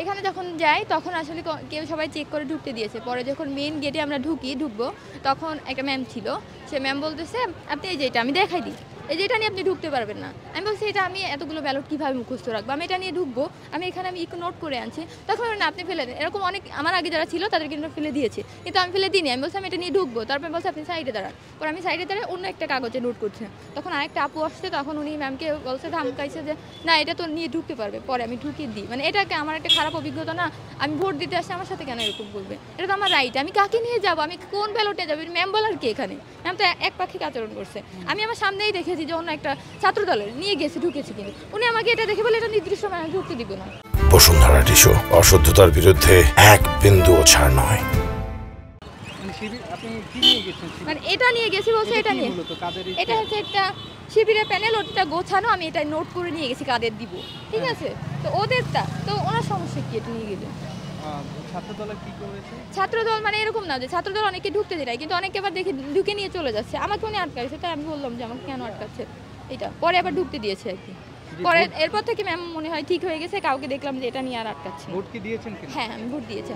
এখানে যখন যাই তখন আসলে কেউ সবাই চেক করে ঢুকতে দিয়েছে। পরে যখন মেইন গেটে আমরা ঢুকবো তখন একটা ম্যাম ছিল, সে ম্যাম বলতেছে আপনি এই যে এটা আমি দেখাই দিই, এই যে এটা নিয়ে আপনি ঢুকতে পারবেন না। আমি বলছি এটা আমি এতগুলো ব্যালট কীভাবে মুখস্থ রাখবো, আমি এটা নিয়ে ঢুকবো, আমি এখানে আমি নোট করে আনছি। তখন না আপনি ফেলে দেন, এরকম অনেক আমার আগে যারা ছিল তাদেরকে কিন্তু ফেলে দিয়েছে, কিন্তু আমি ফেলে দিইনি। আমি বলছি আমি এটা নিয়ে ঢুকবো, তারপর বলছে আপনি সাইডে দাঁড়ান। পরে আমি সাইডে দাঁড়ায় অন্য একটা কাগজে নোট করছি। তখন আরেকটা আপু আসছে, তখন উনি ম্যামকে বলছে ধমকাইছে যে না এটা তো নিয়ে ঢুকতে পারবে। পরে আমি ঢুকিয়ে দিই, মানে এটাকে আমার একটা খারাপ অভিজ্ঞতা না। আমি ভোট দিতে আসছি, আমার সাথে কেন এরকম করবে? এটা তো আমার রাইট, আমি কাকে নিয়ে যাবো, আমি কোন ব্যালটে যাবো? ম্যাম বলার কি এখানে? ম্যাম তো এক পাখিকে আচরণ করছে। আমি আমার সামনেই দেখেছি যে অন্য একটা ছাত্র দলের নিয়ে গেছে, ঢুকেছে, কিন্তু উনি আমাকে এটা দেখে বলে এটা নির্দিষ্ট সময় ঢুকতে দিব না। বসুন্ধরা টিস্যু, অশুদ্ধতার বিরুদ্ধে এক বিন্দুও ছাড় নয়। মানে এটা নিয়ে গেছি বলছে, এটা নিয়ে এটা হচ্ছে একটা শিবিরের প্যানেল, ওটা গোছানো, আমি এটা নোট করে নিয়ে গেছি কাদের দিব, ঠিক আছে? তো ওদেরটা তো ওনার সমস্যা কি এটা নিয়ে গেলে? ছাত্রদল মানে এরকম না যে ছাত্রদল অনেকে ঢুকতে দেয়, কিন্তু অনেকে আবার দেখে ঢুকে নিয়ে চলে যাচ্ছে। আমাকে উনি আটকাইছে, তাই আমি বললাম যে আমাকে কেন আটকাচ্ছে এটা। পরে আবার ঢুকতে দিয়েছে আর কি। পরে এরপর থেকে ম্যাম মনে হয় ঠিক হয়ে গেছে, কাউকে দেখলাম যে এটা নিয়ে আর আটকাচ্ছে। ভোট কি দিয়েছেন? হ্যাঁ আমি ভোট দিয়েছি।